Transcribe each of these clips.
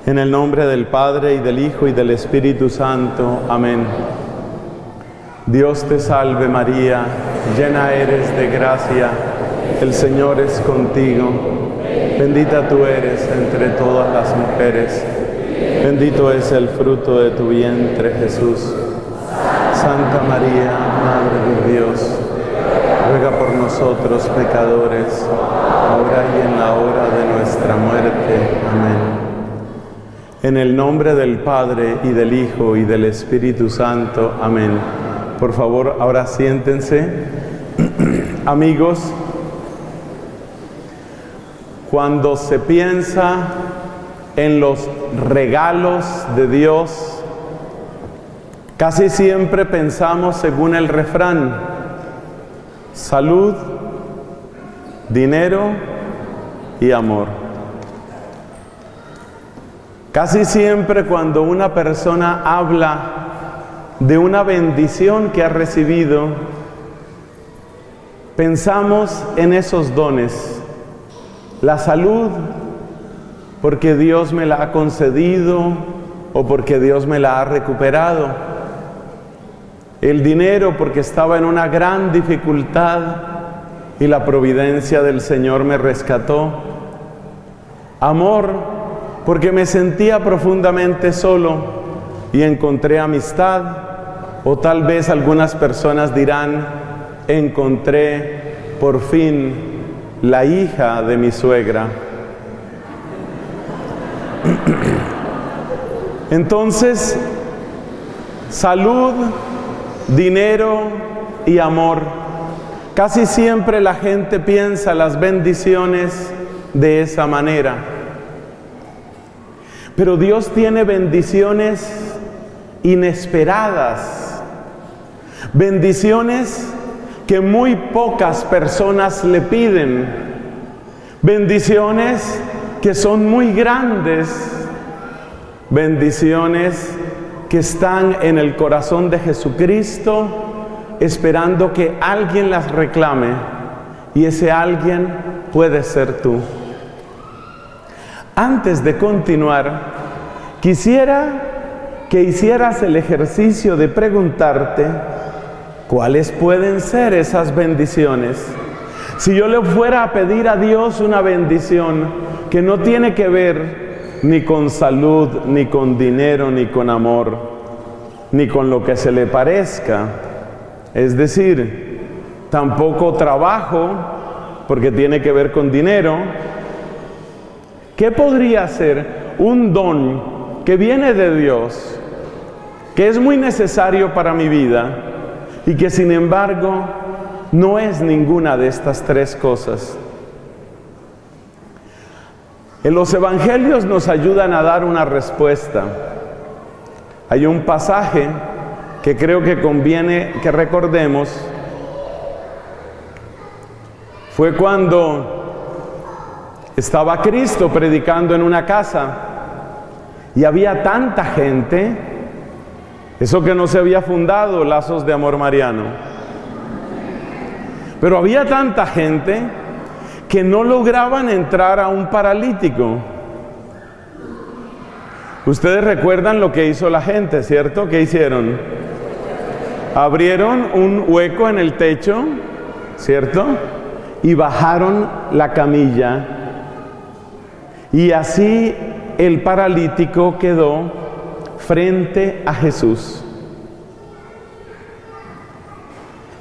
En el nombre del Padre, y del Hijo, y del Espíritu Santo. Amén. Dios te salve María, llena eres de gracia, el Señor es contigo. Bendita tú eres entre todas las mujeres. Bendito es el fruto de tu vientre, Jesús. Santa María, Madre de Dios, ruega por nosotros pecadores, ahora y en la hora de nuestra muerte. Amén. En el nombre del Padre, y del Hijo, y del Espíritu Santo. Amén. Por favor, ahora siéntense. Amigos, cuando se piensa en los regalos de Dios, casi siempre pensamos según el refrán: salud, dinero y amor. Casi siempre cuando una persona habla de una bendición que ha recibido, pensamos en esos dones. La salud, porque Dios me la ha concedido o porque Dios me la ha recuperado. El dinero, porque estaba en una gran dificultad y la providencia del Señor me rescató. Amor, porque me sentía profundamente solo y encontré amistad, o tal vez algunas personas dirán: encontré por fin la hija de mi suegra. Entonces, salud, dinero y amor. Casi siempre la gente piensa las bendiciones de esa manera. Pero Dios tiene bendiciones inesperadas, bendiciones que muy pocas personas le piden, bendiciones que son muy grandes, bendiciones que están en el corazón de Jesucristo, esperando que alguien las reclame, y ese alguien puede ser tú. Antes de continuar, quisiera que hicieras el ejercicio de preguntarte cuáles pueden ser esas bendiciones. Si yo le fuera a pedir a Dios una bendición que no tiene que ver ni con salud, ni con dinero, ni con amor, ni con lo que se le parezca, es decir, tampoco trabajo, porque tiene que ver con dinero, ¿qué podría ser un don que viene de Dios, que es muy necesario para mi vida y que sin embargo no es ninguna de estas tres cosas? En los evangelios nos ayudan a dar una respuesta. Hay un pasaje que creo que conviene que recordemos. Fue cuando estaba Cristo predicando en una casa y había tanta gente, eso que no se había fundado Lazos de Amor Mariano, pero había tanta gente que no lograban entrar a un paralítico. Ustedes recuerdan lo que hizo la gente, ¿cierto? ¿Qué hicieron? Abrieron un hueco en el techo, ¿cierto? Y bajaron la camilla. Y así el paralítico quedó frente a Jesús.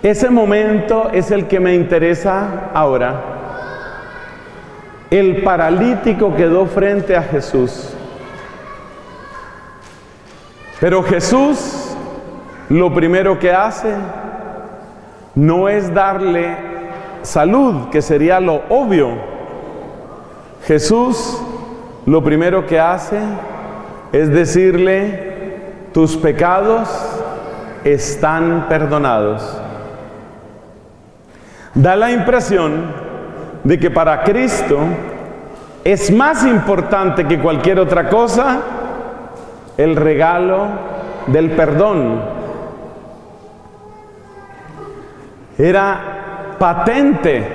Ese momento es el que me interesa ahora. El paralítico quedó frente a Jesús. Pero Jesús, lo primero que hace no es darle salud, que sería lo obvio. Jesús lo primero que hace es decirle: tus pecados están perdonados. Da la impresión de que para Cristo es más importante que cualquier otra cosa el regalo del perdón. Era patente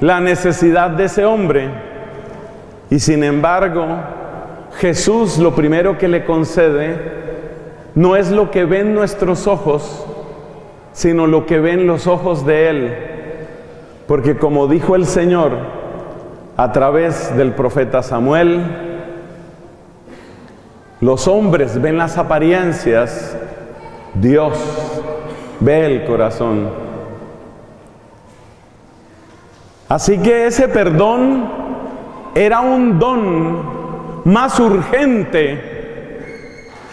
la necesidad de ese hombre, y sin embargo Jesús lo primero que le concede no es lo que ven nuestros ojos, sino lo que ven los ojos de Él. Porque como dijo el Señor a través del profeta Samuel, los hombres ven las apariencias, Dios ve el corazón. Así que ese perdón era un don más urgente.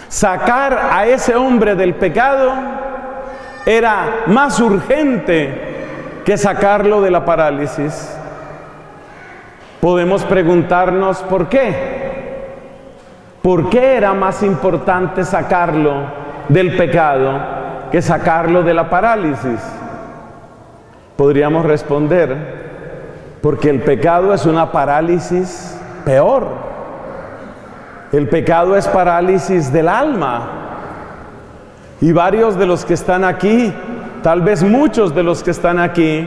Sacar a ese hombre del pecado era más urgente que sacarlo de la parálisis. Podemos preguntarnos ¿por qué? ¿Por qué era más importante sacarlo del pecado que sacarlo de la parálisis? Podríamos responder, porque el pecado es una parálisis peor. El pecado es parálisis del alma. Y varios de los que están aquí, tal vez muchos de los que están aquí,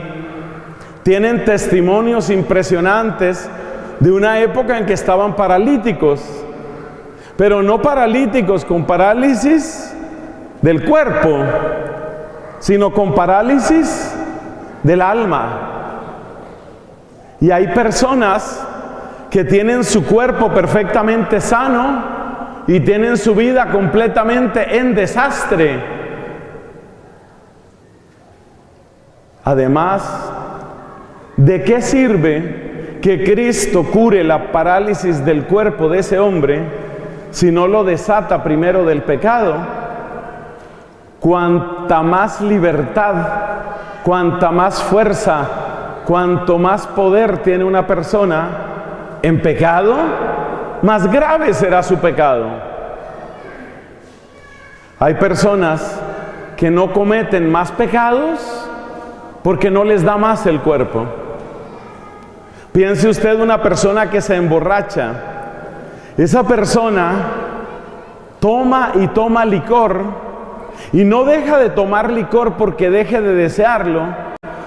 tienen testimonios impresionantes de una época en que estaban paralíticos, pero no paralíticos con parálisis del cuerpo, sino con parálisis del alma. Y hay personas que tienen su cuerpo perfectamente sano y tienen su vida completamente en desastre. Además, ¿de qué sirve que Cristo cure la parálisis del cuerpo de ese hombre si no lo desata primero del pecado? Cuanta más libertad, cuanta más fuerza, cuanto más poder tiene una persona en pecado, más grave será su pecado. Hay personas que no cometen más pecados porque no les da más el cuerpo. Piense usted una persona que se emborracha. Esa persona toma y toma licor y no deja de tomar licor porque deje de desearlo,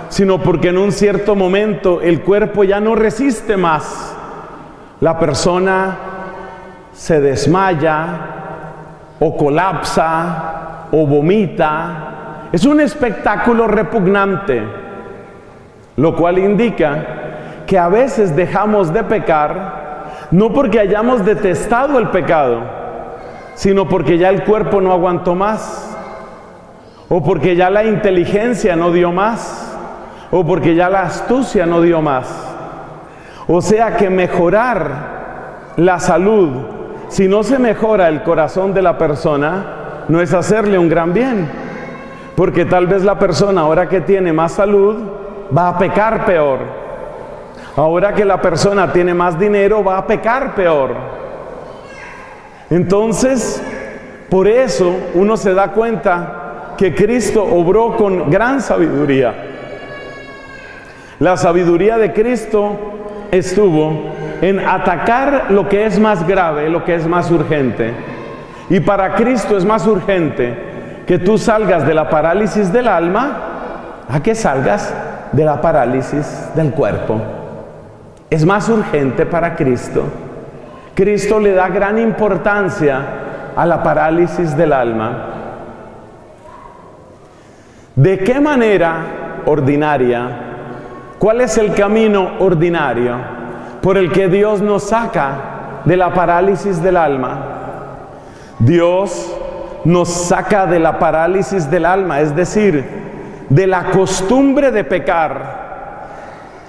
sino porque en un cierto momento el cuerpo ya no resiste más. La persona se desmaya o colapsa o vomita. Es un espectáculo repugnante, lo cual indica que a veces dejamos de pecar no porque hayamos detestado el pecado, sino porque ya el cuerpo no aguantó más, o porque ya la inteligencia no dio más, o porque ya la astucia no dio más. O sea que mejorar la salud, si no se mejora el corazón de la persona, no es hacerle un gran bien. Porque tal vez la persona, ahora que tiene más salud, va a pecar peor. Ahora que la persona tiene más dinero, va a pecar peor. Entonces, por eso uno se da cuenta que Cristo obró con gran sabiduría. La sabiduría de Cristo estuvo en atacar lo que es más grave, lo que es más urgente. Y para Cristo es más urgente que tú salgas de la parálisis del alma a que salgas de la parálisis del cuerpo. Es más urgente para Cristo. Cristo le da gran importancia a la parálisis del alma. ¿De qué manera ordinaria? ¿Cuál es el camino ordinario por el que Dios nos saca de la parálisis del alma? Dios nos saca de la parálisis del alma, es decir, de la costumbre de pecar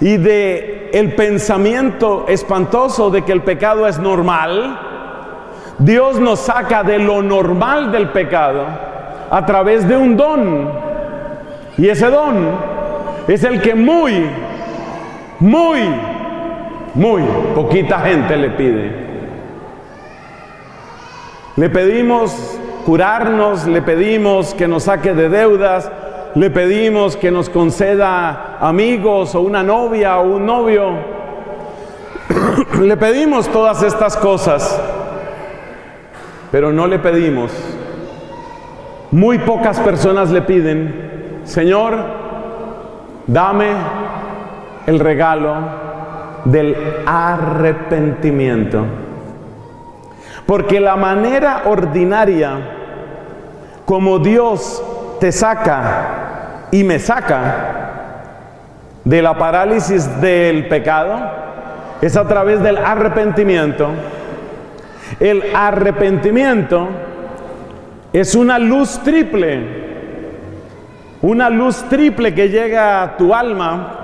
y de el pensamiento espantoso de que el pecado es normal. Dios nos saca de lo normal del pecado a través de un don, y ese don es el que muy poquita gente le pide. Le pedimos curarnos, le pedimos que nos saque de deudas, le pedimos que nos conceda amigos o una novia o un novio. Le pedimos todas estas cosas, pero no le pedimos. Muy pocas personas le piden: Señor, dame el regalo del arrepentimiento. Porque la manera ordinaria como Dios te saca y me saca de la parálisis del pecado es a través del arrepentimiento. El arrepentimiento es una luz triple que llega a tu alma,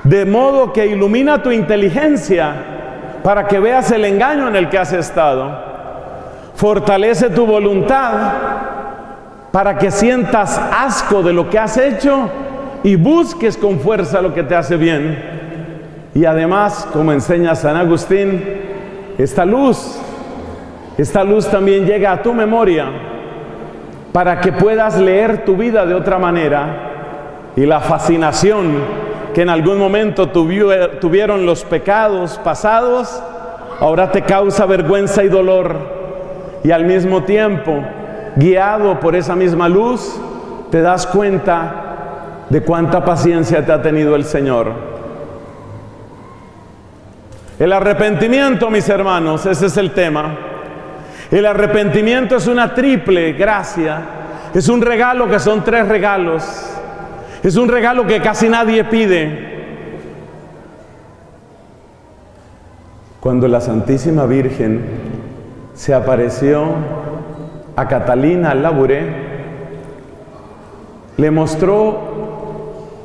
de modo que ilumina tu inteligencia para que veas el engaño en el que has estado, fortalece tu voluntad para que sientas asco de lo que has hecho y busques con fuerza lo que te hace bien. Y además, como enseña San Agustín, esta luz también llega a tu memoria para que puedas leer tu vida de otra manera, y la fascinación que en algún momento tuvieron los pecados pasados, ahora te causa vergüenza y dolor, y al mismo tiempo, guiado por esa misma luz, te das cuenta de cuánta paciencia te ha tenido el Señor. El arrepentimiento, mis hermanos, ese es el tema. El arrepentimiento es una triple gracia, es un regalo que son 3 regalos, es un regalo que casi nadie pide. Cuando la Santísima Virgen se apareció a Catalina Labouré, le mostró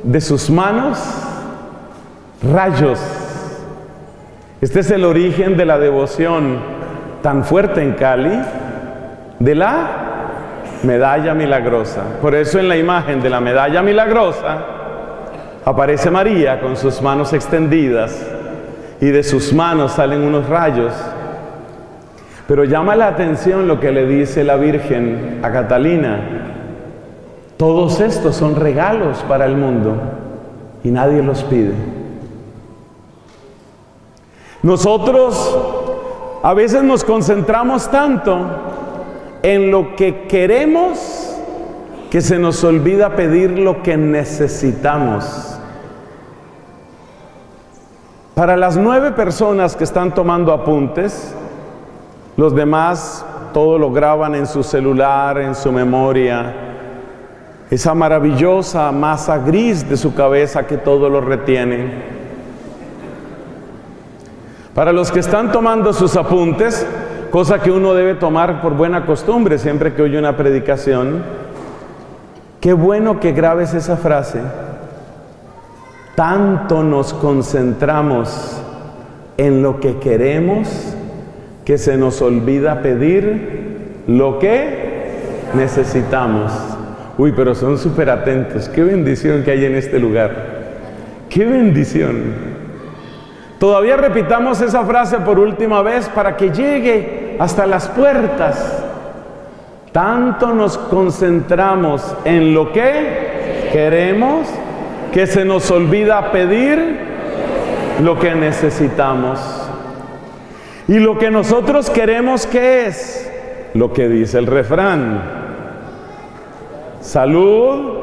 de sus manos rayos. Este es el origen de la devoción tan fuerte en Cali de la medalla milagrosa. Por eso en la imagen de la medalla milagrosa aparece María con sus manos extendidas y de sus manos salen unos rayos. Pero llama la atención lo que le dice la Virgen a Catalina: todos estos son regalos para el mundo y nadie los pide. Nosotros a veces nos concentramos tanto en lo que queremos que se nos olvida pedir lo que necesitamos. Para las 9 personas que están tomando apuntes, los demás todo lo graban en su celular, en su memoria, esa maravillosa masa gris de su cabeza que todo lo retiene. Para los que están tomando sus apuntes, cosa que uno debe tomar por buena costumbre siempre que oye una predicación, qué bueno que grabes esa frase: tanto nos concentramos en lo que queremos que se nos olvida pedir lo que necesitamos. Uy, pero son súper atentos. Qué bendición que hay en este lugar. Qué bendición. Todavía repitamos esa frase por última vez para que llegue hasta las puertas. Tanto nos concentramos en lo que queremos que se nos olvida pedir lo que necesitamos. Y lo que nosotros queremos, ¿qué es? Lo que dice el refrán: salud,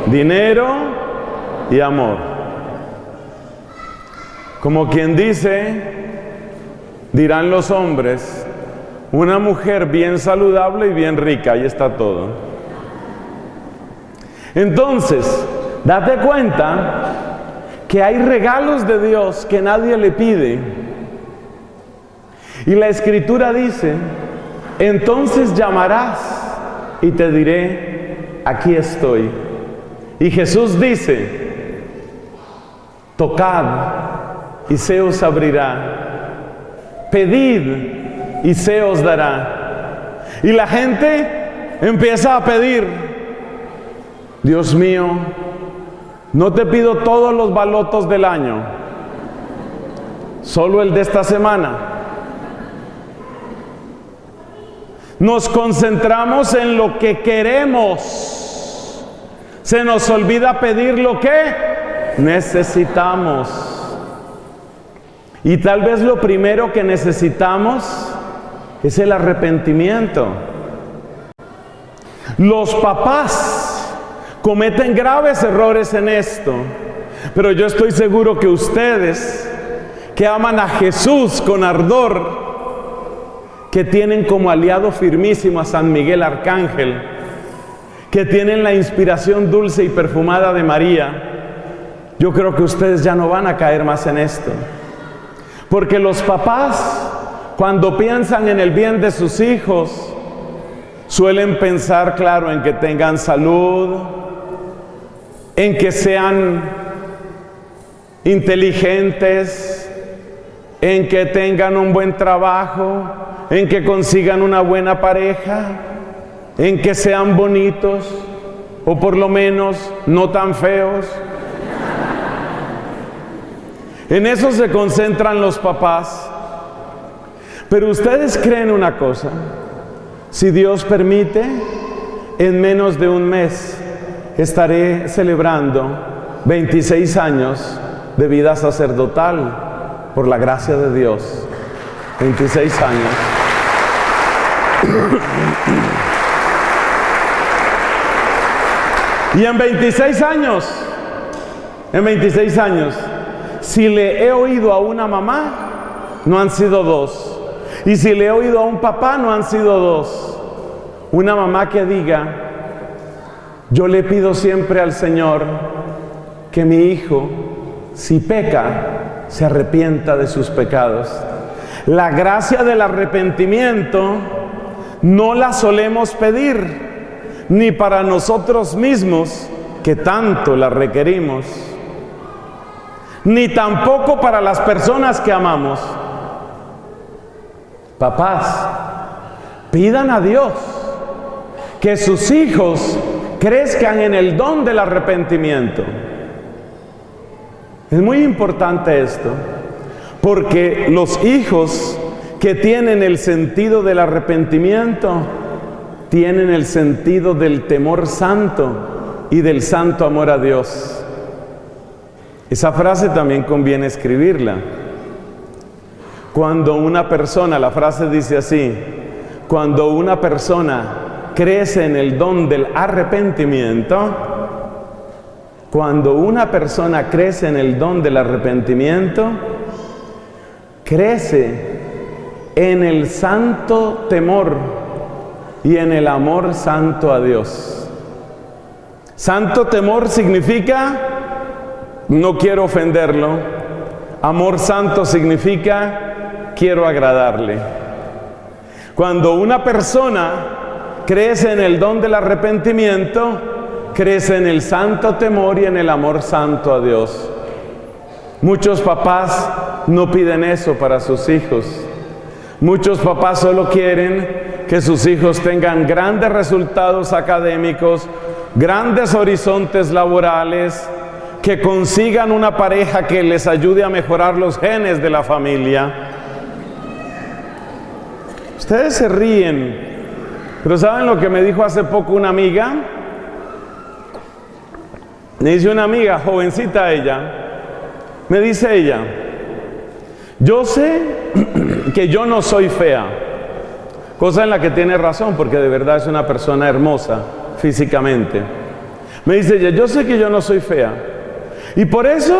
dinero y amor. Como quien dice, dirán los hombres, una mujer bien saludable y bien rica, ahí está todo. Entonces, date cuenta que hay regalos de Dios que nadie le pide. Y la Escritura dice: entonces llamarás y te diré, aquí estoy. Y Jesús dice: tocad y se os abrirá, pedid y se os dará. Y la gente empieza a pedir. Dios mío, no te pido todos los balotos del año, solo el de esta semana. Nos concentramos en lo que queremos, se nos olvida pedir lo que necesitamos. Y tal vez lo primero que necesitamos es el arrepentimiento. Los papás cometen graves errores en esto, pero yo estoy seguro que ustedes, que aman a Jesús con ardor, que tienen como aliado firmísimo a San Miguel Arcángel, que tienen la inspiración dulce y perfumada de María, yo creo que ustedes ya no van a caer más en esto. Porque los papás, cuando piensan en el bien de sus hijos, suelen pensar, claro, en que tengan salud, en que sean inteligentes, en que tengan un buen trabajo, en que consigan una buena pareja, en que sean bonitos, o por lo menos no tan feos. En eso se concentran los papás. Pero ustedes creen una cosa: si Dios permite, en menos de un mes estaré celebrando 26 años de vida sacerdotal, por la gracia de Dios. 26 años. Y en 26 años, si le he oído a una mamá, no han sido dos. Y si le he oído a un papá, no han sido dos. Una mamá que diga: yo le pido siempre al Señor que mi hijo, si peca, se arrepienta de sus pecados. La gracia del arrepentimiento no la solemos pedir, ni para nosotros mismos, que tanto la requerimos, ni tampoco para las personas que amamos. Papás, pidan a Dios que sus hijos crezcan en el don del arrepentimiento. Es muy importante esto, porque los hijos que tienen el sentido del arrepentimiento tienen el sentido del temor santo y del santo amor a Dios. Esa frase también conviene escribirla. Cuando una persona, la frase dice así: cuando una persona crece en el don del arrepentimiento, cuando una persona crece en el don del arrepentimiento, crece en el santo temor y en el amor santo a Dios. Santo temor significa no quiero ofenderlo. Amor santo significa quiero agradarle. Cuando una persona crece en el don del arrepentimiento, crece en el santo temor y en el amor santo a Dios. Muchos papás no piden eso para sus hijos. Muchos papás solo quieren que sus hijos tengan grandes resultados académicos, grandes horizontes laborales, que consigan una pareja que les ayude a mejorar los genes de la familia. Ustedes se ríen, pero ¿saben lo que me dijo hace poco una amiga? Me dice una amiga, jovencita ella, me dice ella: yo sé que yo no soy fea, cosa en la que tiene razón, porque de verdad es una persona hermosa físicamente. Me dice ella: yo sé que yo no soy fea, y por eso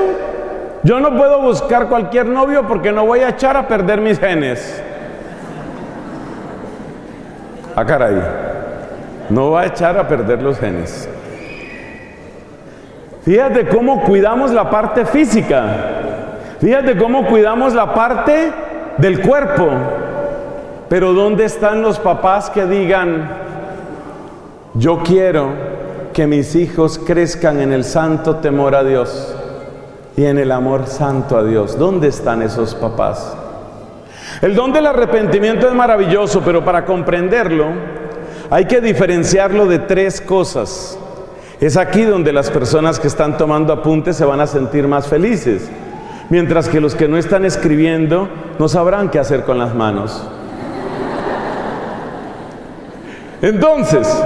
yo no puedo buscar cualquier novio, porque no voy a echar a perder mis genes. Ah, caray, no va a echar a perder los genes. Fíjate cómo cuidamos la parte física. Fíjate cómo cuidamos la parte del cuerpo. Pero ¿dónde están los papás que digan: yo quiero que mis hijos crezcan en el santo temor a Dios y en el amor santo a Dios? ¿Dónde están esos papás? El don del arrepentimiento es maravilloso, pero para comprenderlo hay que diferenciarlo de tres cosas. Es aquí donde las personas que están tomando apuntes se van a sentir más felices, mientras que los que no están escribiendo no sabrán qué hacer con las manos. Entonces,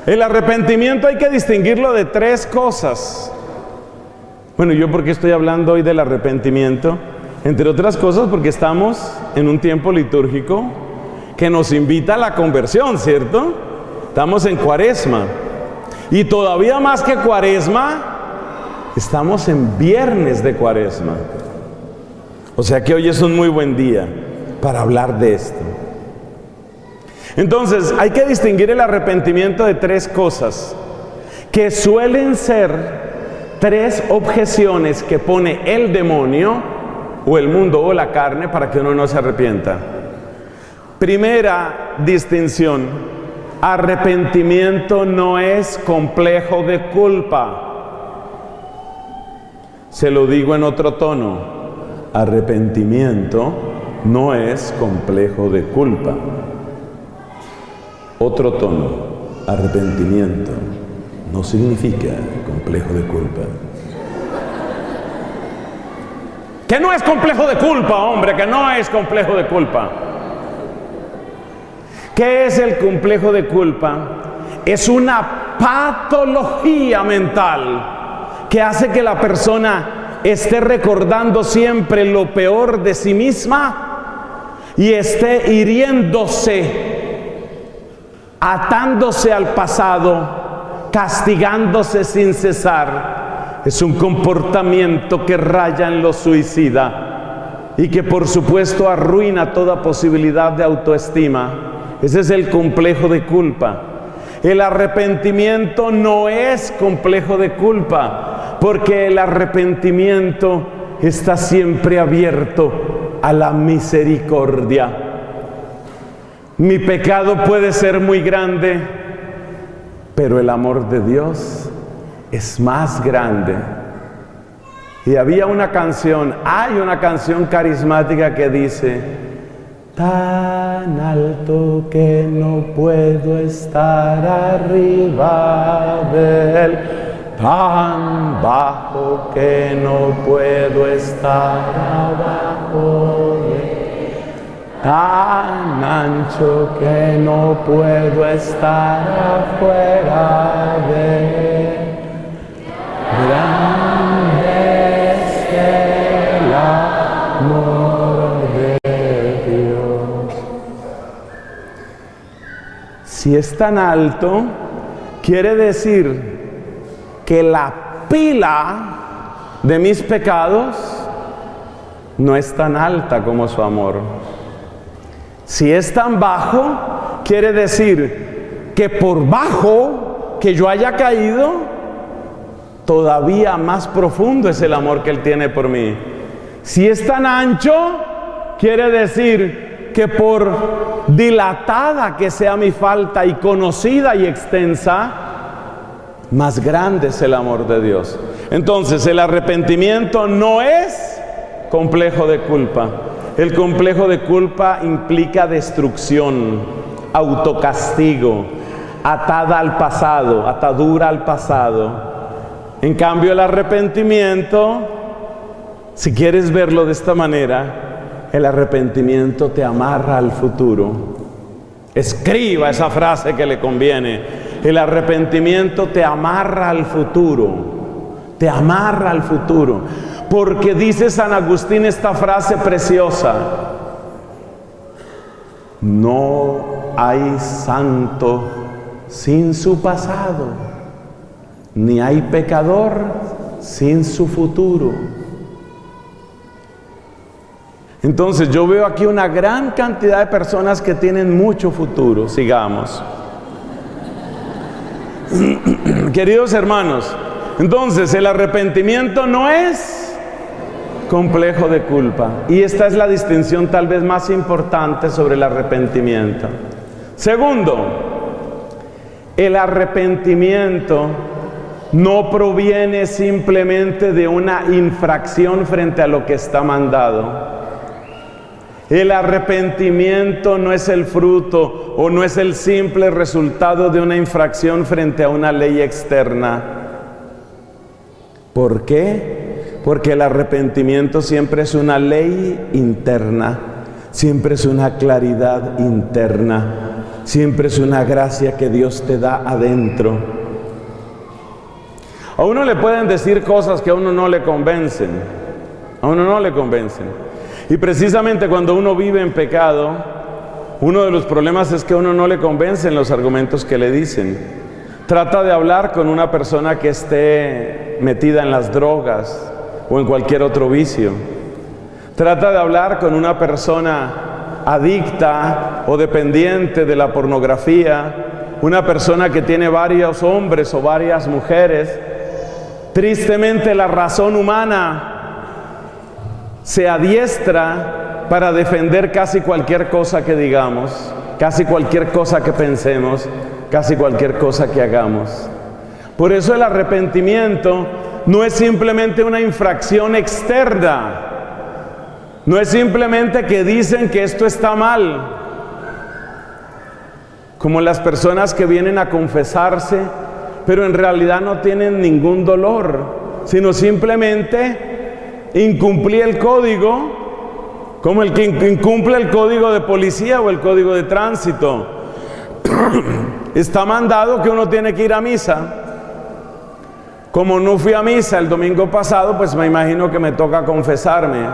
el arrepentimiento hay que distinguirlo de tres cosas. Bueno, ¿yo por qué estoy hablando hoy del arrepentimiento? Entre otras cosas porque estamos en un tiempo litúrgico que nos invita a la conversión, ¿cierto? Estamos en Cuaresma. Y todavía más que Cuaresma, estamos en viernes de Cuaresma. O sea que hoy es un muy buen día para hablar de esto. Entonces, hay que distinguir el arrepentimiento de tres cosas, que suelen ser tres objeciones que pone el demonio, o el mundo, o la carne, para que uno no se arrepienta. Primera distinción: arrepentimiento no es complejo de culpa. Se lo digo en otro tono: arrepentimiento no es complejo de culpa. Otro tono: arrepentimiento no significa complejo de culpa. Que no es complejo de culpa, hombre, que no es complejo de culpa. ¿Qué es el complejo de culpa? Es una patología mental que hace que la persona esté recordando siempre lo peor de sí misma y esté hiriéndose, atándose al pasado, castigándose sin cesar. Es un comportamiento que raya en lo suicida y que por supuesto arruina toda posibilidad de autoestima. Ese es el complejo de culpa. El arrepentimiento no es complejo de culpa, porque el arrepentimiento está siempre abierto a la misericordia. Mi pecado puede ser muy grande, pero el amor de Dios es más grande. Y había una canción, hay una canción carismática que dice: tan alto que no puedo estar arriba de él, tan bajo que no puedo estar abajo de él, tan ancho que no puedo estar afuera de él. Grande es el amor de Dios. Si es tan alto, quiere decir que la pila de mis pecados no es tan alta como su amor. Si es tan bajo, quiere decir que por bajo que yo haya caído, todavía más profundo es el amor que Él tiene por mí. Si es tan ancho, quiere decir que por dilatada que sea mi falta y conocida y extensa, más grande es el amor de Dios. Entonces, el arrepentimiento no es complejo de culpa. El complejo de culpa implica destrucción, autocastigo, atada al pasado, atadura al pasado. En cambio, el arrepentimiento, si quieres verlo de esta manera, el arrepentimiento te amarra al futuro. Escriba esa frase que le conviene. El arrepentimiento te amarra al futuro. Te amarra al futuro. Porque dice San Agustín esta frase preciosa: no hay santo sin su pasado, ni hay pecador sin su futuro. Entonces yo veo aquí una gran cantidad de personas que tienen mucho futuro. Sigamos. Queridos hermanos, entonces el arrepentimiento no es complejo de culpa. Y esta es la distinción tal vez más importante sobre el arrepentimiento. Segundo, el arrepentimiento no proviene simplemente de una infracción frente a lo que está mandado. El arrepentimiento no es el fruto o no es el simple resultado de una infracción frente a una ley externa. ¿Por qué? Porque el arrepentimiento siempre es una ley interna, siempre es una claridad interna, siempre es una gracia que Dios te da adentro. A uno le pueden decir cosas que a uno no le convencen, a uno no le convencen. Y precisamente cuando uno vive en pecado, uno de los problemas es que a uno no le convencen los argumentos que le dicen. Trata de hablar con una persona que esté metida en las drogas o en cualquier otro vicio. Trata de hablar con una persona adicta o dependiente de la pornografía, una persona que tiene varios hombres o varias mujeres, tristemente la razón humana se adiestra para defender casi cualquier cosa que digamos, casi cualquier cosa que pensemos, casi cualquier cosa que hagamos. Por eso el arrepentimiento no es simplemente una infracción externa, no es simplemente que dicen que esto está mal, como las personas que vienen a confesarse, pero en realidad no tienen ningún dolor, sino simplemente incumplí el código, como el que incumple el código de policía o el código de tránsito. Está mandado que uno tiene que ir a misa. Como no fui a misa el domingo pasado, pues me imagino que me toca confesarme.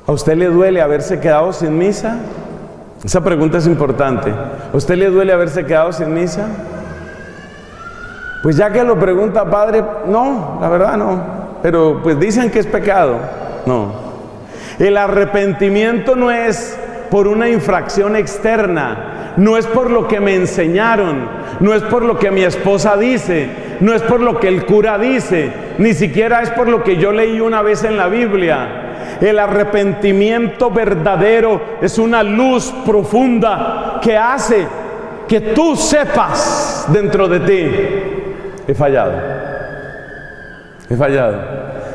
¿A usted le duele haberse quedado sin misa? Esa pregunta es importante. ¿A usted le duele haberse quedado sin misa? Pues ya que lo pregunta, padre, no, la verdad no. Pero pues dicen que es pecado. No. El arrepentimiento no es por una infracción externa, no es por lo que me enseñaron, no es por lo que mi esposa dice, no es por lo que el cura dice, ni siquiera es por lo que yo leí una vez en la Biblia. El arrepentimiento verdadero es una luz profunda que hace que tú sepas dentro de ti: he fallado, he fallado.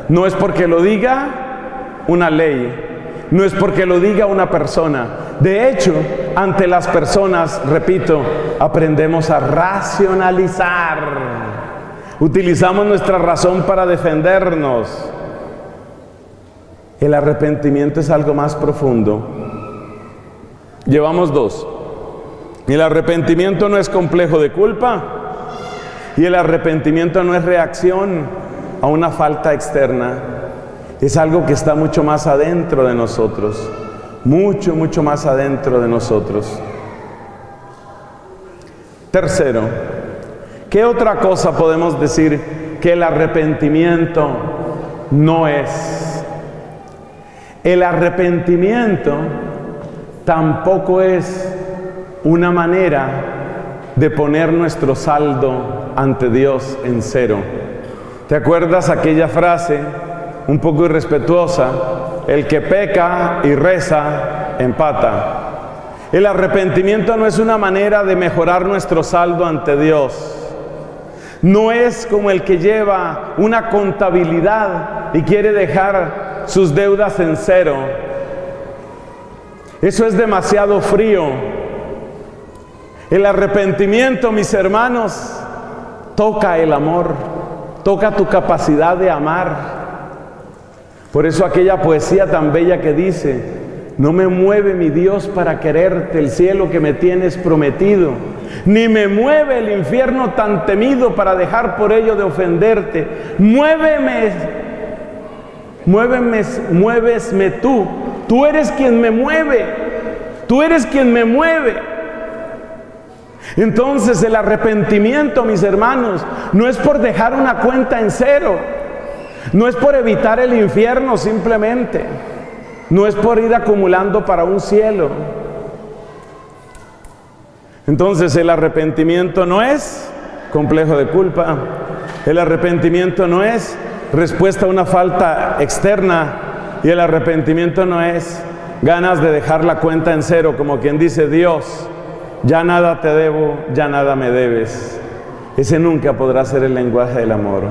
No es porque lo diga una ley, no es porque lo diga una persona. De hecho, ante las personas, repito, aprendemos a racionalizar. Utilizamos nuestra razón para defendernos. El arrepentimiento es algo más profundo. Llevamos dos. El arrepentimiento no es complejo de culpa, y el arrepentimiento no es reacción a una falta externa. Es algo que está mucho más adentro de nosotros, mucho más adentro de nosotros. Tercero, ¿qué otra cosa podemos decir que el arrepentimiento no es? El arrepentimiento tampoco es una manera de poner nuestro saldo ante Dios en cero. ¿Te acuerdas aquella frase un poco irrespetuosa? El que peca y reza, empata. El arrepentimiento no es una manera de mejorar nuestro saldo ante Dios. No es como el que lleva una contabilidad y quiere dejar sus deudas en cero. Eso es demasiado frío. El arrepentimiento, mis hermanos, toca el amor, toca tu capacidad de amar. Por eso aquella poesía tan bella que dice: no me mueve mi Dios para quererte el cielo que me tienes prometido, ni me mueve el infierno tan temido para dejar por ello de ofenderte. Muévesme tú eres quien me mueve, tú eres quien me mueve. Entonces el arrepentimiento, mis hermanos, no es por dejar una cuenta en cero, no es por evitar el infierno simplemente, no es por ir acumulando para un cielo. Entonces el arrepentimiento no es complejo de culpa, el arrepentimiento no es respuesta a una falta externa, y el arrepentimiento no es ganas de dejar la cuenta en cero, como quien dice: Dios, ya nada te debo, ya nada me debes. Ese nunca podrá ser el lenguaje del amor.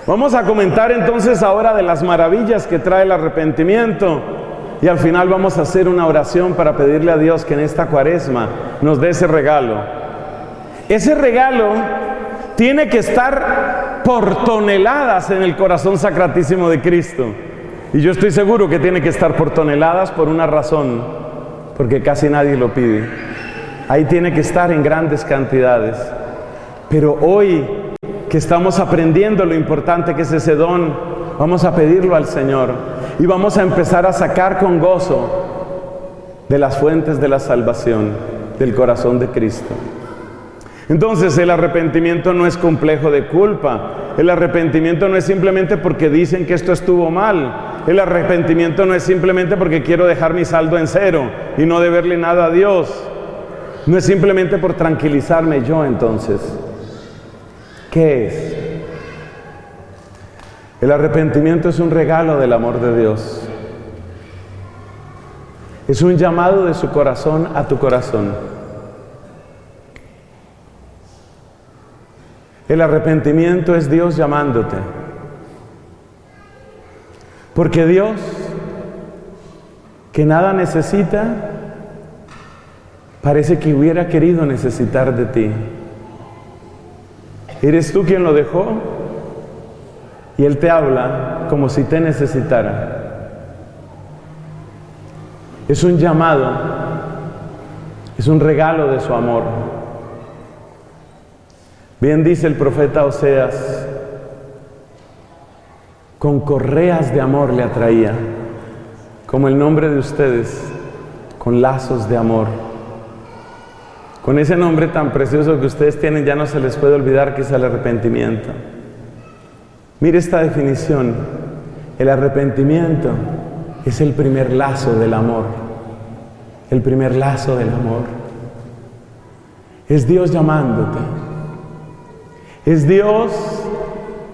Vamos a comentar entonces ahora de las maravillas que trae el arrepentimiento, y al final vamos a hacer una oración para pedirle a Dios que en esta Cuaresma nos dé ese regalo. Ese regalo tiene que estar por toneladas en el corazón sacratísimo de Cristo. Y yo estoy seguro que tiene que estar por toneladas por una razón: porque casi nadie lo pide. Ahí tiene que estar en grandes cantidades. Pero hoy que estamos aprendiendo lo importante que es ese don, vamos a pedirlo al Señor y vamos a empezar a sacar con gozo de las fuentes de la salvación del corazón de Cristo. Entonces el arrepentimiento no es complejo de culpa, el arrepentimiento no es simplemente porque dicen que esto estuvo mal, El arrepentimiento no es simplemente porque quiero dejar mi saldo en cero y no deberle nada a Dios. No es simplemente por tranquilizarme yo entonces. ¿Qué es? El arrepentimiento es un regalo del amor de Dios. Es un llamado de su corazón a tu corazón. El arrepentimiento es Dios llamándote. Porque Dios, que nada necesita, parece que hubiera querido necesitar de ti. ¿Eres tú quien lo dejó? Y Él te habla como si te necesitara. Es un llamado, es un regalo de su amor. Bien dice el profeta Oseas, con correas de amor le atraía, como el nombre de ustedes, con lazos de amor. Con ese nombre tan precioso que ustedes tienen, ya no se les puede olvidar que es el arrepentimiento. Mire esta definición: el arrepentimiento es el primer lazo del amor. El primer lazo del amor. Es Dios llamándote. Es Dios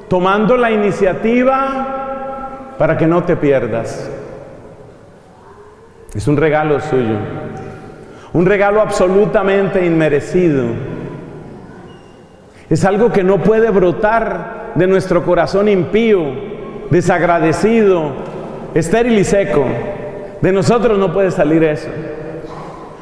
tomando la iniciativa para que no te pierdas. Es un regalo suyo. Un regalo absolutamente inmerecido. Es algo que no puede brotar de nuestro corazón impío, desagradecido, estéril y seco. De nosotros no puede salir eso.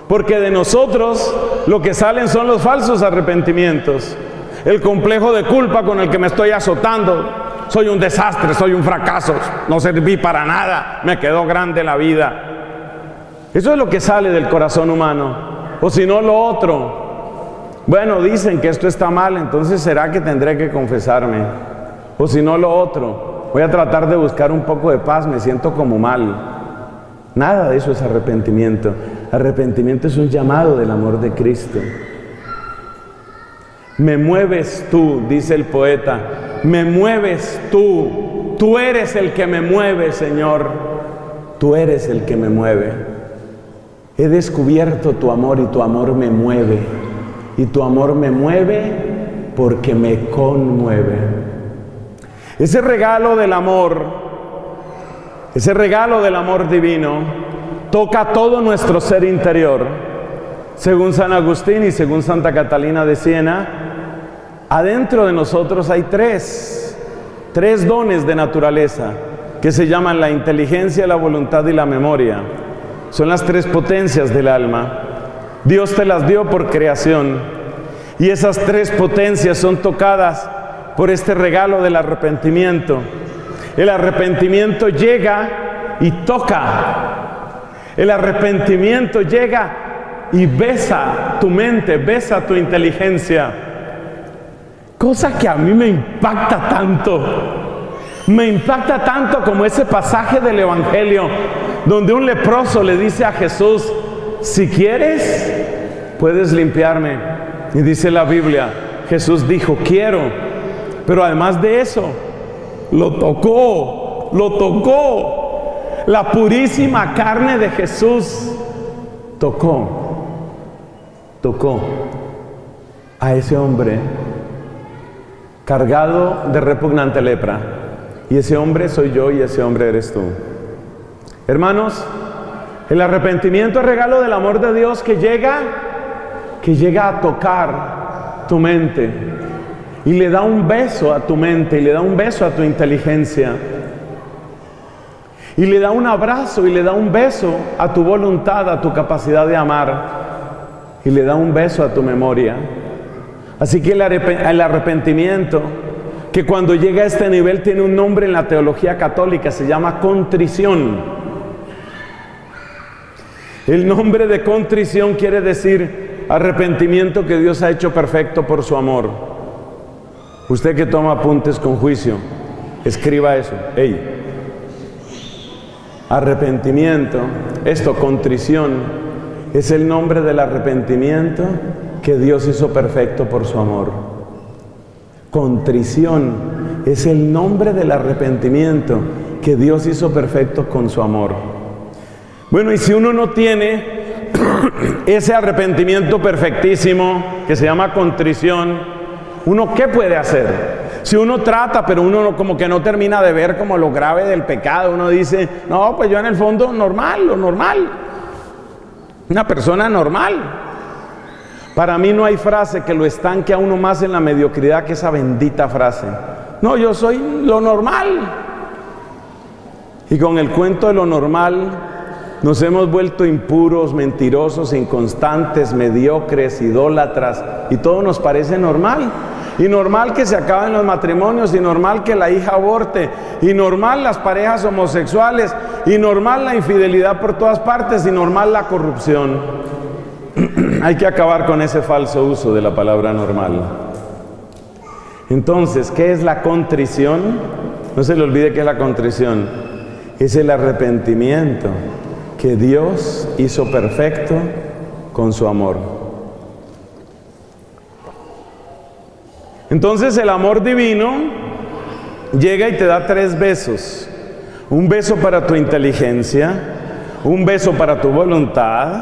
Porque de nosotros lo que salen son los falsos arrepentimientos. El complejo de culpa con el que me estoy azotando. Soy un desastre, soy un fracaso, no serví para nada, me quedó grande la vida. Eso es lo que sale del corazón humano. O si no, lo otro. Bueno, dicen que esto está mal, entonces será que tendré que confesarme. O si no, lo otro. Voy a tratar de buscar un poco de paz, me siento como mal. Nada de eso es arrepentimiento. Arrepentimiento es un llamado del amor de Cristo. Me mueves tú, dice el poeta. Me mueves tú. Tú eres el que me mueve, Señor. Tú eres el que me mueve. He descubierto tu amor y tu amor me mueve. Y tu amor me mueve porque me conmueve. Ese regalo del amor divino, toca todo nuestro ser interior. Según San Agustín y según Santa Catalina de Siena, adentro de nosotros hay tres dones de naturaleza que se llaman la inteligencia, la voluntad y la memoria. Son las tres potencias del alma. Dios te las dio por creación y esas tres potencias son tocadas por este regalo del arrepentimiento. El arrepentimiento llega y toca. El arrepentimiento llega y besa tu mente, besa tu inteligencia. Cosa que a mí me impacta tanto. Me impacta tanto como ese pasaje del Evangelio donde un leproso le dice a Jesús: si quieres, puedes limpiarme. Y dice la Biblia, Jesús dijo: quiero. Pero además de eso, lo tocó. La purísima carne de Jesús tocó a ese hombre cargado de repugnante lepra. Y ese hombre soy yo y ese hombre eres tú. Hermanos, el arrepentimiento es regalo del amor de Dios que llega a tocar tu mente y le da un beso a tu mente y le da un beso a tu inteligencia y le da un abrazo y le da un beso a tu voluntad, a tu capacidad de amar y le da un beso a tu memoria. Así que el arrepentimiento, que cuando llega a este nivel tiene un nombre en la teología católica, se llama contrición. El nombre de contrición quiere decir arrepentimiento que Dios ha hecho perfecto por su amor. Usted que toma apuntes con juicio, escriba eso. Arrepentimiento, contrición, es el nombre del arrepentimiento que Dios hizo perfecto por su amor. Contrición es el nombre del arrepentimiento que Dios hizo perfecto con su amor. Bueno, y si uno no tiene ese arrepentimiento perfectísimo que se llama contrición, ¿uno qué puede hacer? Si uno trata, pero uno como que no termina de ver como lo grave del pecado, uno dice, no, pues yo en el fondo normal, lo normal, una persona normal. Para mí no hay frase que lo estanque a uno más en la mediocridad que esa bendita frase. No, yo soy lo normal. Y con el cuento de lo normal nos hemos vuelto impuros, mentirosos, inconstantes, mediocres, idólatras, y todo nos parece normal. Y normal que se acaben los matrimonios, y normal que la hija aborte, y normal las parejas homosexuales, y normal la infidelidad por todas partes, y normal la corrupción. Hay que acabar con ese falso uso de la palabra normal. Entonces, ¿qué es la contrición? No se le olvide que es la contrición. Es el arrepentimiento que Dios hizo perfecto con su amor. Entonces el amor divino llega y te da 3 besos. Un beso para tu inteligencia, un beso para tu voluntad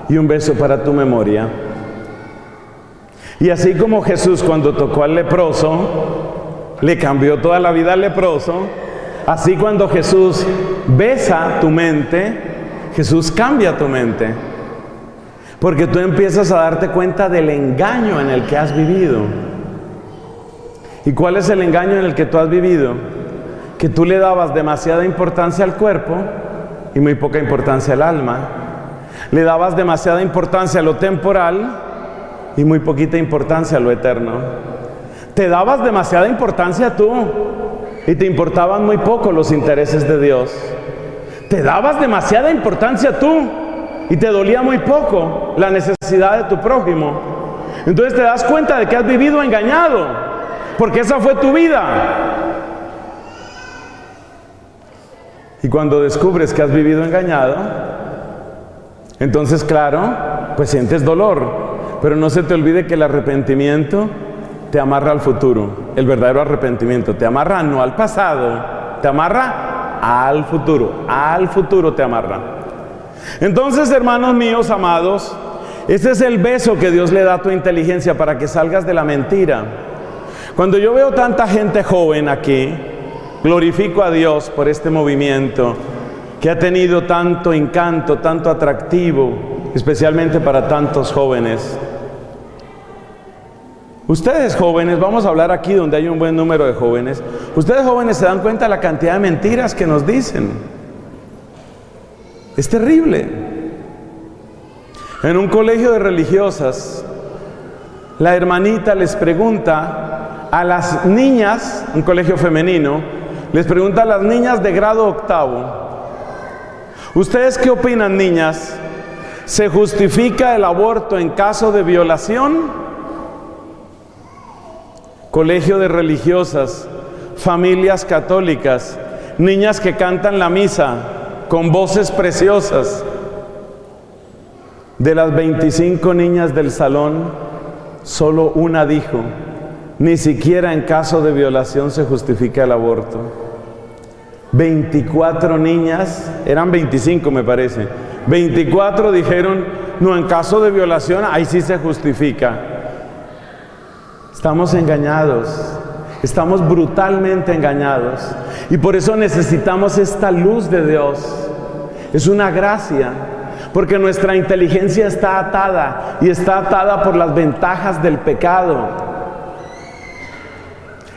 y un beso para tu memoria. Y así como Jesús cuando tocó al leproso, le cambió toda la vida al leproso, así cuando Jesús besa tu mente, Jesús cambia tu mente. Porque tú empiezas a darte cuenta del engaño en el que has vivido. ¿Y cuál es el engaño en el que tú has vivido? Que tú le dabas demasiada importancia al cuerpo y muy poca importancia al alma. Le dabas demasiada importancia a lo temporal y muy poquita importancia a lo eterno. Te dabas demasiada importancia tú y te importaban muy poco los intereses de Dios. Te dabas demasiada importancia tú y te dolía muy poco la necesidad de tu prójimo. Entonces te das cuenta de que has vivido engañado, porque esa fue tu vida. Y cuando descubres que has vivido engañado, entonces claro, pues sientes dolor. Pero no se te olvide que el arrepentimiento te amarra al futuro. El verdadero arrepentimiento te amarra no al pasado, te amarra al futuro te amarra. Entonces, hermanos míos amados, este es el beso que Dios le da a tu inteligencia para que salgas de la mentira. Cuando yo veo tanta gente joven aquí, glorifico a Dios por este movimiento que ha tenido tanto encanto, tanto atractivo, especialmente para tantos jóvenes. Ustedes jóvenes, vamos a hablar aquí donde hay un buen número de jóvenes. Ustedes jóvenes se dan cuenta de la cantidad de mentiras que nos dicen. Es terrible. En un colegio de religiosas, la hermanita les pregunta a las niñas, un colegio femenino, les pregunta a las niñas de grado 8: ¿ustedes qué opinan, niñas? ¿Se justifica el aborto en caso de violación? Colegio de religiosas, familias católicas, niñas que cantan la misa con voces preciosas. De las 25 niñas del salón, solo una dijo: ni siquiera en caso de violación se justifica el aborto. 24 niñas, eran 25 me parece, 24 dijeron: no, en caso de violación, ahí sí se justifica. Estamos engañados, estamos brutalmente engañados, y por eso necesitamos esta luz de Dios. Es una gracia, porque nuestra inteligencia está atada, y está atada por las ventajas del pecado.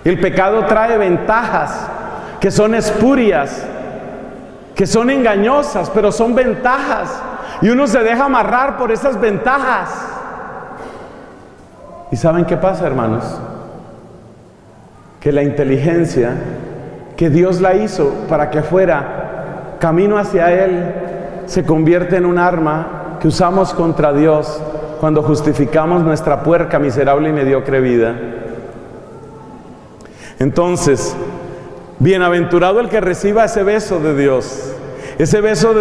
El pecado trae ventajas que son espurias, que son engañosas, pero son ventajas, y uno se deja amarrar por esas ventajas. ¿Y saben qué pasa, hermanos? Que la inteligencia, que Dios la hizo para que fuera camino hacia Él, se convierte en un arma que usamos contra Dios cuando justificamos nuestra puerca, miserable y mediocre vida. Entonces, bienaventurado el que reciba ese beso de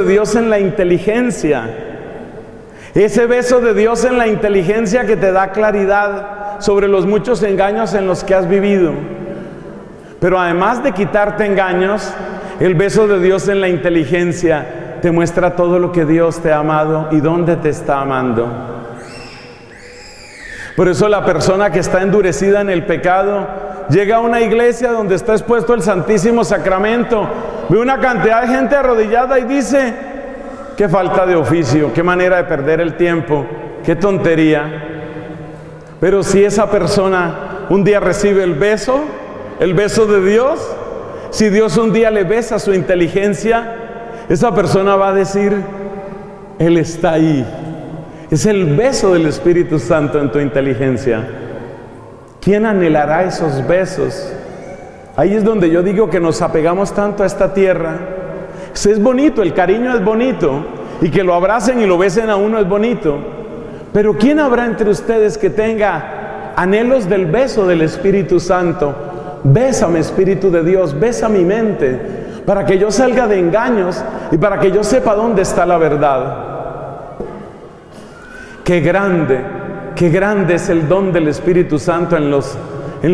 Dios en la inteligencia. Ese beso de Dios en la inteligencia que te da claridad sobre los muchos engaños en los que has vivido. Pero además de quitarte engaños, El beso de Dios en la inteligencia te muestra todo lo que Dios te ha amado y dónde te está amando. Por eso la persona que está endurecida en el pecado llega a una iglesia donde está expuesto el Santísimo Sacramento, ve una cantidad de gente arrodillada y dice: qué falta de oficio, qué manera de perder el tiempo, qué tontería. Pero si esa persona un día recibe el beso de Dios, si Dios un día le besa su inteligencia, esa persona va a decir: Él está ahí. Es el beso del Espíritu Santo en tu inteligencia. ¿Quién anhelará esos besos? Ahí es donde yo digo que nos apegamos tanto a esta tierra. Es bonito, el cariño es bonito, y que lo abracen y lo besen a uno es bonito. Pero ¿quién habrá entre ustedes que tenga anhelos del beso del Espíritu Santo? Bésame, Espíritu de Dios, besa mi mente, para que yo salga de engaños y para que yo sepa dónde está la verdad. Qué grande es el don del Espíritu Santo en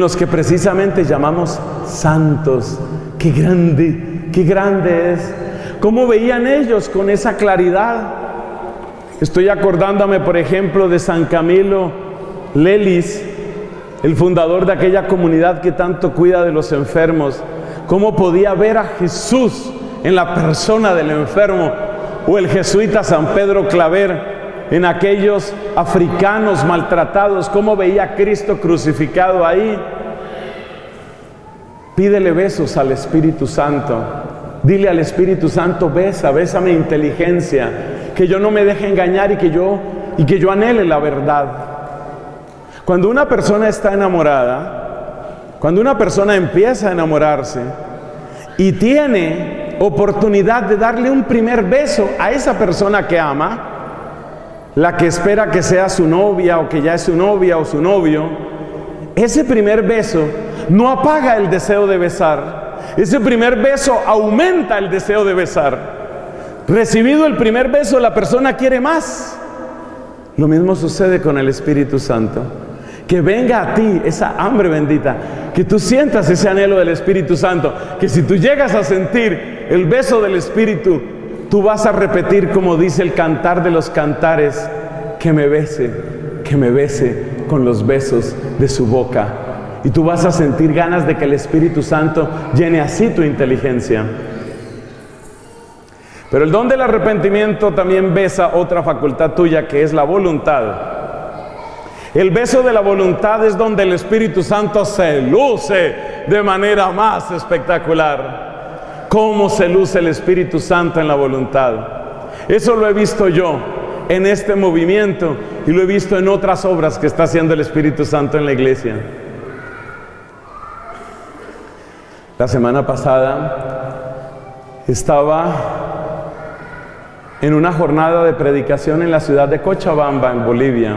los que precisamente llamamos santos. Qué grande es. ¿Cómo veían ellos con esa claridad? Estoy acordándome, por ejemplo, de San Camilo Lelis, el fundador de aquella comunidad que tanto cuida de los enfermos. ¿Cómo podía ver a Jesús en la persona del enfermo? O el jesuita San Pedro Claver en aquellos africanos maltratados. ¿Cómo veía a Cristo crucificado ahí? Pídele besos al Espíritu Santo. Dile al Espíritu Santo: besa mi inteligencia, que yo no me deje engañar y que yo anhele la verdad. Cuando una persona está enamorada, cuando una persona empieza a enamorarse y tiene oportunidad de darle un primer beso a esa persona que ama, la que espera que sea su novia o que ya es su novia o su novio, ese primer beso no apaga el deseo de besar. Ese primer beso aumenta el deseo de besar. Recibido el primer beso, la persona quiere más. Lo mismo sucede con el Espíritu Santo. Que venga a ti esa hambre bendita, que tú sientas ese anhelo del Espíritu Santo, que si tú llegas a sentir el beso del Espíritu, tú vas a repetir, como dice el Cantar de los Cantares: que me bese con los besos de su boca. Y tú vas a sentir ganas de que el Espíritu Santo llene así tu inteligencia. Pero el don del arrepentimiento también besa otra facultad tuya, que es la voluntad. El beso de la voluntad es donde el Espíritu Santo se luce de manera más espectacular. ¿Cómo se luce el Espíritu Santo en la voluntad? Eso lo he visto yo en este movimiento y lo he visto en otras obras que está haciendo el Espíritu Santo en la iglesia. La semana pasada estaba en una jornada de predicación en la ciudad de Cochabamba, en Bolivia.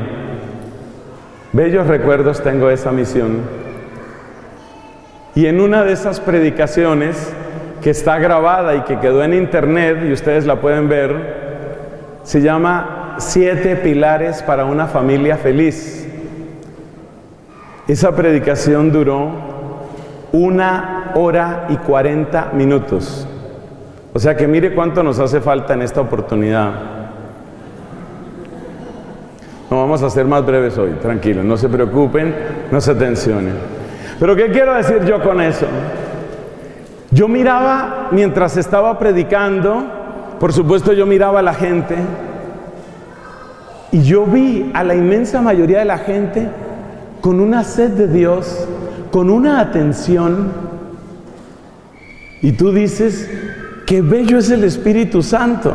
Bellos recuerdos tengo de esa misión. Y en una de esas predicaciones, que está grabada y que quedó en internet, y ustedes la pueden ver, se llama 7 pilares para una familia feliz. Esa predicación duró 1 hora y 40 minutos. O sea que mire cuánto nos hace falta en esta oportunidad. No vamos a ser más breves hoy, tranquilos, no se preocupen, no se tensionen. Pero ¿qué quiero decir yo con eso? Yo miraba, mientras estaba predicando, por supuesto yo miraba a la gente, y yo vi a la inmensa mayoría de la gente con una sed de Dios, con una atención, y tú dices: qué bello es el Espíritu Santo.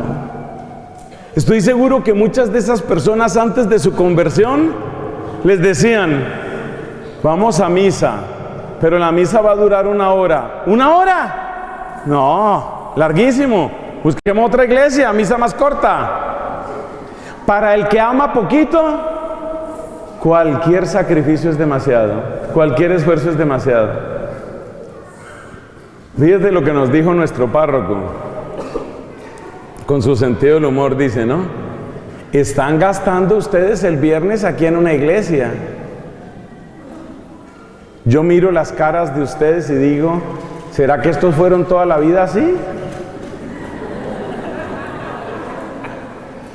Estoy seguro que muchas de esas personas antes de su conversión les decían: vamos a misa, pero la misa va a durar 1 hora. ¿1 hora? No, larguísimo. Busquemos otra iglesia, misa más corta. Para el que ama poquito, cualquier sacrificio es demasiado, cualquier esfuerzo es demasiado. Fíjate lo que nos dijo nuestro párroco. Con su sentido del humor dice, ¿no? Están gastando ustedes el viernes aquí en una iglesia. Yo miro las caras de ustedes y digo, ¿Será que estos fueron toda la vida así?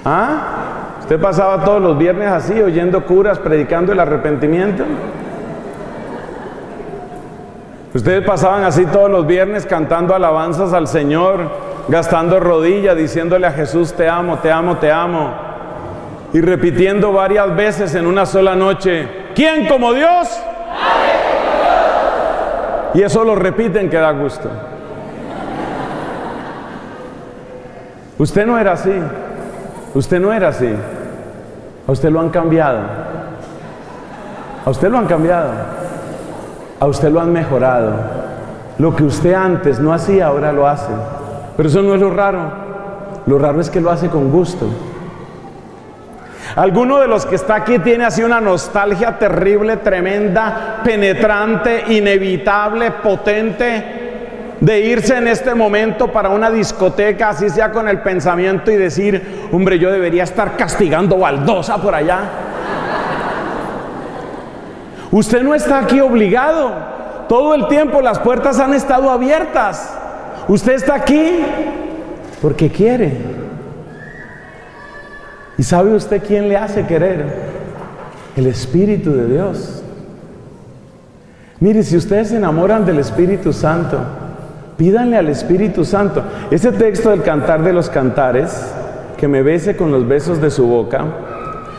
¿Ah? ¿Usted pasaba todos los viernes así, oyendo curas, predicando el arrepentimiento? Ustedes pasaban así todos los viernes cantando alabanzas al Señor, gastando rodillas, diciéndole a Jesús, te amo, te amo, te amo. Y repitiendo varias veces en una sola noche, ¿quién como Dios? Y eso lo repiten que da gusto. Usted no era así. Usted no era así. A usted lo han cambiado. A usted lo han cambiado. A usted lo han mejorado. Lo que usted antes no hacía, ahora lo hace. Pero eso no es lo raro. Lo raro es que lo hace con gusto. ¿Alguno de los que está aquí tiene así una nostalgia terrible, tremenda, penetrante, inevitable, potente, de irse en este momento para una discoteca, así sea con el pensamiento y decir, hombre, yo debería estar castigando baldosa por allá? Usted no está aquí obligado. Todo el tiempo las puertas han estado abiertas. Usted está aquí porque quiere. ¿Y sabe usted quién le hace querer? El Espíritu de Dios. Mire, si ustedes se enamoran del Espíritu Santo, pídanle al Espíritu Santo. Ese texto del Cantar de los Cantares, que me bese con los besos de su boca,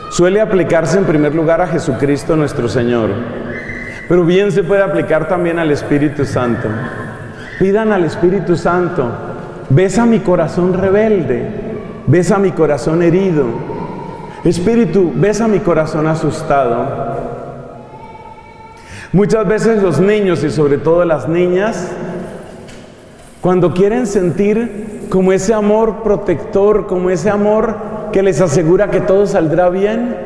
suele aplicarse en primer lugar a Jesucristo nuestro Señor, pero bien se puede aplicar también al Espíritu Santo. Pidan al Espíritu Santo, besa mi corazón rebelde, besa mi corazón herido. Espíritu, besa mi corazón asustado. Muchas veces los niños y sobre todo las niñas, cuando quieren sentir como ese amor protector, como ese amor que les asegura que todo saldrá bien,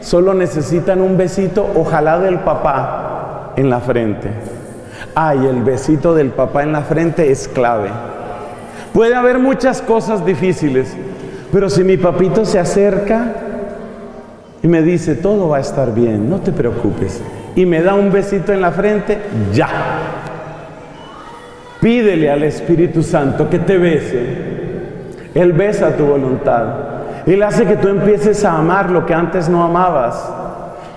solo necesitan un besito, ojalá del papá, en la frente. Ay, el besito del papá en la frente es clave. Puede haber muchas cosas difíciles, pero si mi papito se acerca y me dice, todo va a estar bien, no te preocupes, y me da un besito en la frente, ya. Pídele al Espíritu Santo que te bese. Él besa tu voluntad. Él hace que tú empieces a amar lo que antes no amabas.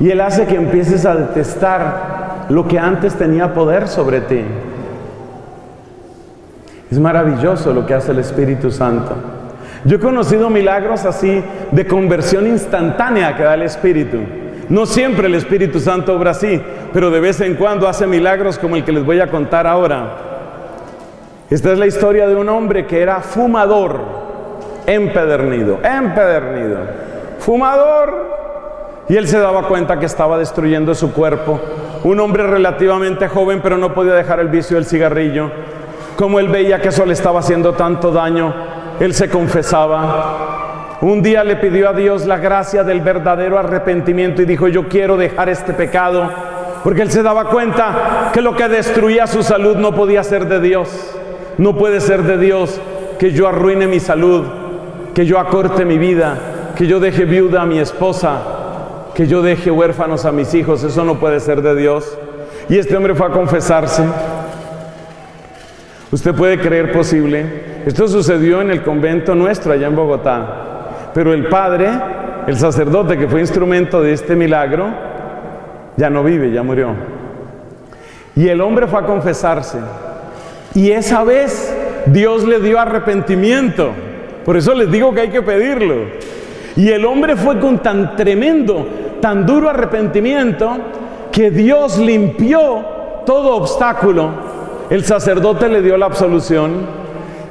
Y Él hace que empieces a detestar lo que antes tenía poder sobre ti. Es maravilloso lo que hace el Espíritu Santo. Yo he conocido milagros así de conversión instantánea que da el Espíritu. No siempre el Espíritu Santo obra así, pero de vez en cuando hace milagros como el que les voy a contar ahora. Esta es la historia de un hombre que era fumador, empedernido, fumador. Y él se daba cuenta que estaba destruyendo su cuerpo. Un hombre relativamente joven, pero no podía dejar el vicio del cigarrillo. Como él veía que eso le estaba haciendo tanto daño, él se confesaba. Un día le pidió a Dios la gracia del verdadero arrepentimiento y dijo, yo quiero dejar este pecado, porque él se daba cuenta que lo que destruía su salud no podía ser de Dios. No puede ser de Dios que yo arruine mi salud, que yo acorte mi vida, que yo deje viuda a mi esposa, que yo deje huérfanos a mis hijos. Eso no puede ser de Dios. Y este hombre fue a confesarse. ¿Usted puede creer posible? Esto sucedió en el convento nuestro allá en Bogotá. Pero el padre, el sacerdote que fue instrumento de este milagro, ya no vive, ya murió. Y el hombre fue a confesarse. Y esa vez Dios le dio arrepentimiento. Por eso les digo que hay que pedirlo. Y el hombre fue con tan tremendo, tan duro arrepentimiento, que Dios limpió todo obstáculo. El sacerdote le dio la absolución.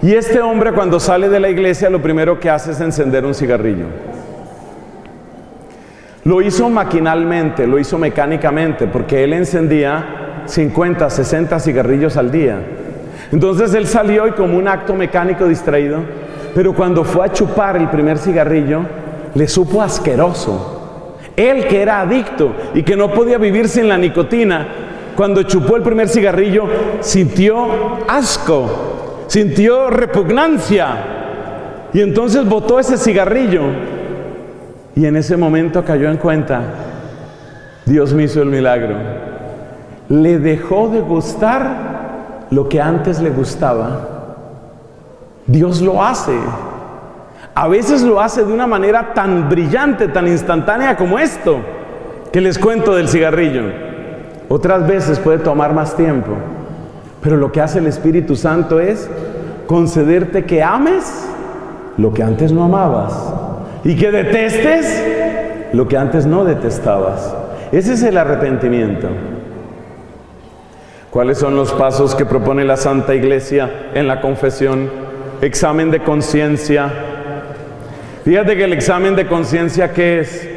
Y este hombre, cuando sale de la iglesia, lo primero que hace es encender un cigarrillo. Lo hizo maquinalmente, lo hizo mecánicamente, porque él encendía 50, 60 cigarrillos al día. Entonces él salió y como un acto mecánico distraído, pero cuando fue a chupar el primer cigarrillo, le supo asqueroso. Él que era adicto y que no podía vivir sin la nicotina, cuando chupó el primer cigarrillo, sintió asco, sintió repugnancia. Y entonces botó ese cigarrillo. Y en ese momento cayó en cuenta, Dios me hizo el milagro. Le dejó de gustar lo que antes le gustaba, Dios lo hace. A veces lo hace de una manera tan brillante, tan instantánea como esto, que les cuento del cigarrillo. Otras veces puede tomar más tiempo. Pero lo que hace el Espíritu Santo es concederte que ames lo que antes no amabas y que detestes lo que antes no detestabas. Ese es el arrepentimiento. ¿Cuáles son los pasos que propone la Santa Iglesia en la confesión? Examen de conciencia. Fíjate que el examen de conciencia, ¿qué es?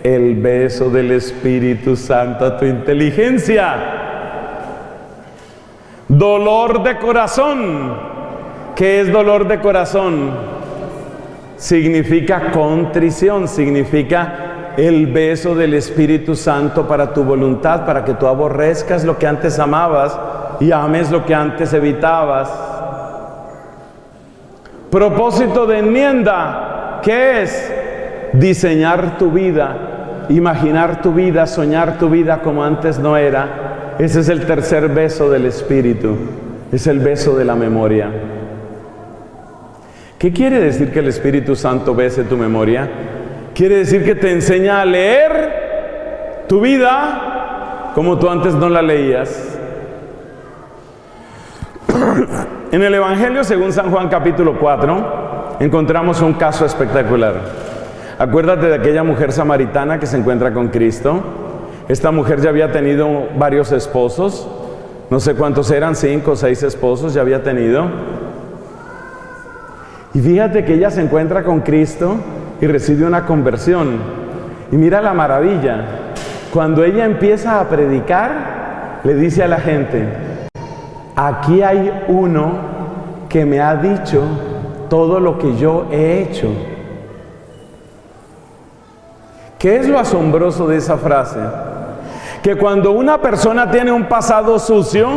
El beso del Espíritu Santo a tu inteligencia. Dolor de corazón. ¿Qué es dolor de corazón? Significa contrición, significa el beso del Espíritu Santo para tu voluntad, para que tú aborrezcas lo que antes amabas y ames lo que antes evitabas. Propósito de enmienda, ¿qué es? Diseñar tu vida, imaginar tu vida, soñar tu vida como antes no era. Ese es el tercer beso del Espíritu, es el beso de la memoria. ¿Qué quiere decir que el Espíritu Santo bese tu memoria? Quiere decir que te enseña a leer tu vida como tú antes no la leías. En el Evangelio según San Juan capítulo 4 encontramos un caso espectacular. Acuérdate de aquella mujer samaritana que se encuentra con Cristo. Esta mujer ya había tenido varios esposos, no sé cuántos eran, 5 o 6 esposos ya había tenido. Y fíjate que ella se encuentra con Cristo y recibe una conversión. Y mira la maravilla, cuando ella empieza a predicar, le dice a la gente: aquí hay uno que me ha dicho todo lo que yo he hecho. ¿Qué es lo asombroso de esa frase? Que cuando una persona tiene un pasado sucio,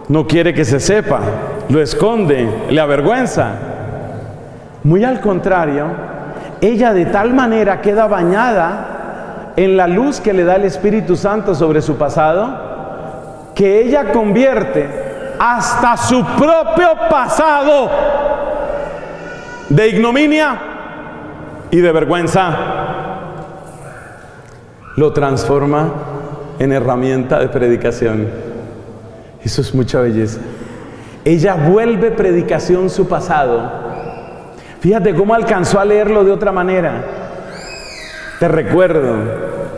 no quiere que se sepa, lo esconde, le avergüenza. Muy al contrario, ella de tal manera queda bañada en la luz que le da el Espíritu Santo sobre su pasado, que ella convierte hasta su propio pasado de ignominia y de vergüenza, lo transforma en herramienta de predicación. Eso es mucha belleza. Ella vuelve predicación su pasado. Fíjate cómo alcanzó a leerlo de otra manera. Te recuerdo,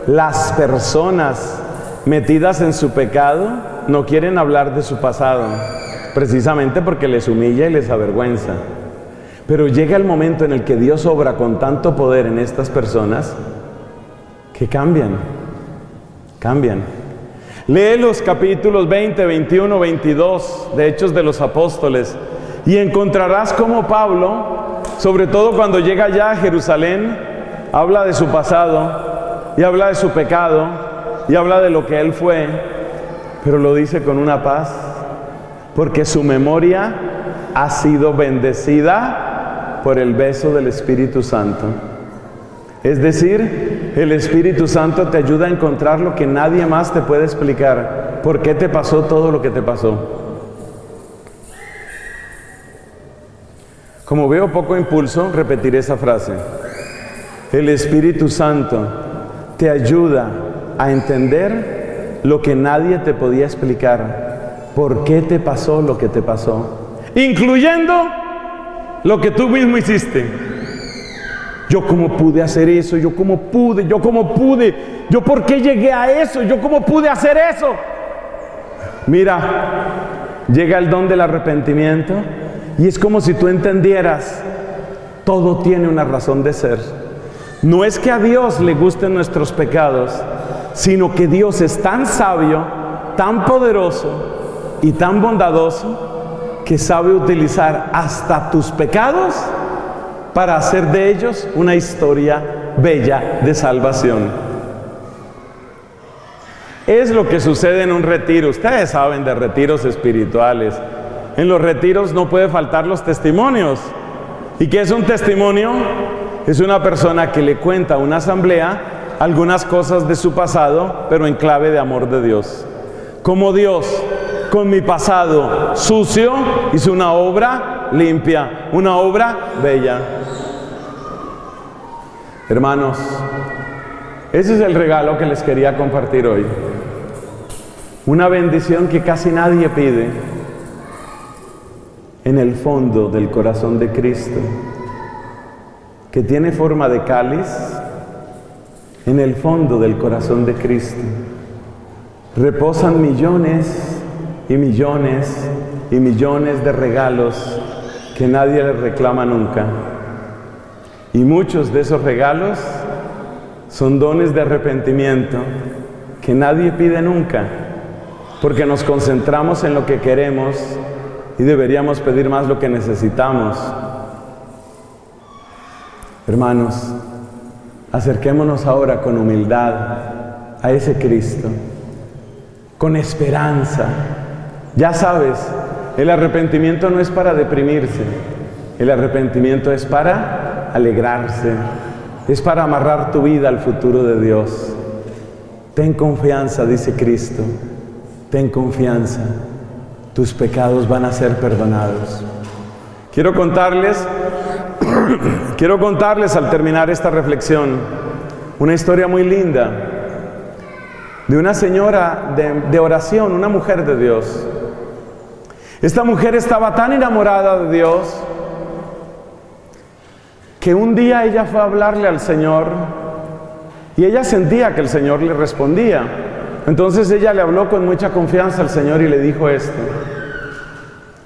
las personas metidas en su pecado no quieren hablar de su pasado, precisamente porque les humilla y les avergüenza. Pero llega el momento en el que Dios obra con tanto poder en estas personas que cambian. Lee los capítulos 20, 21, 22 de Hechos de los Apóstoles y encontrarás cómo Pablo, sobre todo cuando llega ya a Jerusalén, habla de su pasado y habla de su pecado y habla de lo que él fue, pero lo dice con una paz, porque su memoria ha sido bendecida por el beso del Espíritu Santo. Es decir, el Espíritu Santo te ayuda a encontrar lo que nadie más te puede explicar. ¿Por qué te pasó todo lo que te pasó? Como veo poco impulso, repetiré esa frase. El Espíritu Santo te ayuda a entender lo que nadie te podía explicar. ¿Por qué te pasó lo que te pasó? Incluyendo lo que tú mismo hiciste. Yo cómo pude hacer eso, yo cómo pude, yo por qué llegué a eso, yo cómo pude hacer eso. Mira, llega el don del arrepentimiento y es como si tú entendieras, todo tiene una razón de ser. No es que a Dios le gusten nuestros pecados, sino que Dios es tan sabio, tan poderoso y tan bondadoso que sabe utilizar hasta tus pecados para hacer de ellos una historia bella de salvación. Es lo que sucede en un retiro. Ustedes saben de retiros espirituales. En los retiros no puede faltar los testimonios. ¿Y qué es un testimonio? Es una persona que le cuenta a una asamblea algunas cosas de su pasado, pero en clave de amor de Dios. Cómo Dios con mi pasado sucio, hice una obra limpia, una obra bella. Hermanos, ese es el regalo que les quería compartir hoy. Una bendición que casi nadie pide en el fondo del corazón de Cristo, que tiene forma de cáliz. En el fondo del corazón de Cristo reposan millones y millones y millones de regalos que nadie le reclama nunca. Y muchos de esos regalos son dones de arrepentimiento que nadie pide nunca, porque nos concentramos en lo que queremos y deberíamos pedir más lo que necesitamos. Hermanos, acerquémonos ahora con humildad a ese Cristo, con esperanza. Ya sabes, el arrepentimiento no es para deprimirse, el arrepentimiento es para alegrarse, es para amarrar tu vida al futuro de Dios. Ten confianza, dice Cristo, ten confianza, tus pecados van a ser perdonados. Quiero contarles al terminar esta reflexión una historia muy linda de una señora de oración, una mujer de Dios. Esta mujer estaba tan enamorada de Dios que un día ella fue a hablarle al Señor y ella sentía que el Señor le respondía. Entonces ella le habló con mucha confianza al Señor y le dijo esto: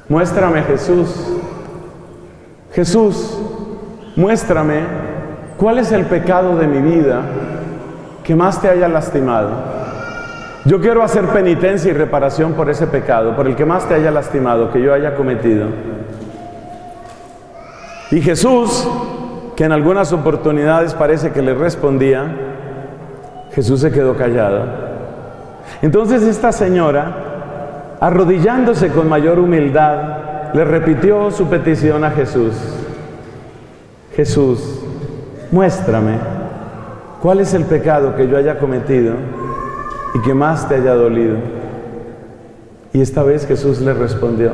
muéstrame, Jesús. Jesús, muéstrame cuál es el pecado de mi vida que más te haya lastimado. Yo quiero hacer penitencia y reparación por ese pecado, por el que más te haya lastimado, que yo haya cometido. Y Jesús, que en algunas oportunidades parece que le respondía, Jesús se quedó callado. Entonces esta señora, arrodillándose con mayor humildad, le repitió su petición a Jesús: Jesús, muéstrame cuál es el pecado que yo haya cometido y que más te haya dolido. Y esta vez Jesús le respondió,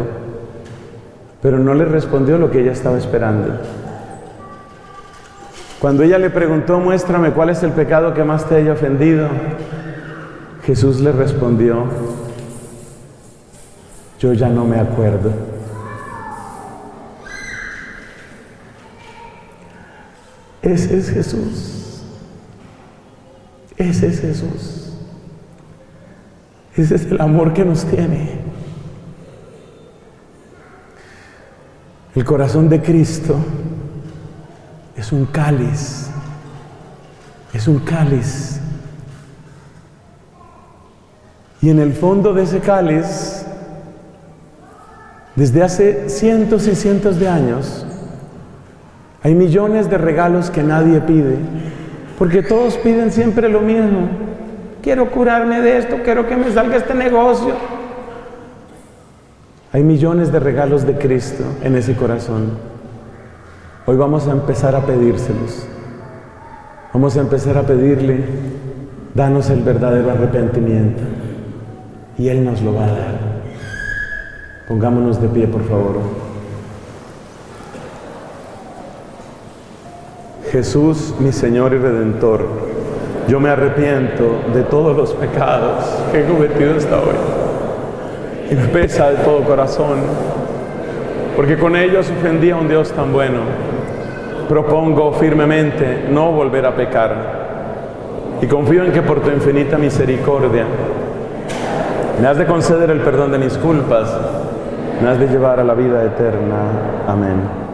pero no le respondió lo que ella estaba esperando. Cuando ella le preguntó: muéstrame cuál es el pecado que más te haya ofendido, Jesús le respondió: yo ya no me acuerdo. Ese es Jesús. Ese es Jesús. Ese es el amor que nos tiene. El corazón de Cristo es un cáliz. Es un cáliz. Y en el fondo de ese cáliz, desde hace cientos y cientos de años, hay millones de regalos que nadie pide, porque todos piden siempre lo mismo. Quiero curarme de esto, quiero que me salga este negocio. Hay millones de regalos de Cristo en ese corazón. Hoy vamos a empezar a pedírselos. Vamos a empezar a pedirle: danos el verdadero arrepentimiento. Y Él nos lo va a dar. Pongámonos de pie, por favor. Jesús, mi Señor y Redentor, yo me arrepiento de todos los pecados que he cometido hasta hoy. Y me pesa de todo corazón, porque con ellos ofendí a un Dios tan bueno. Propongo firmemente no volver a pecar. Y confío en que por tu infinita misericordia me has de conceder el perdón de mis culpas, me has de llevar a la vida eterna. Amén.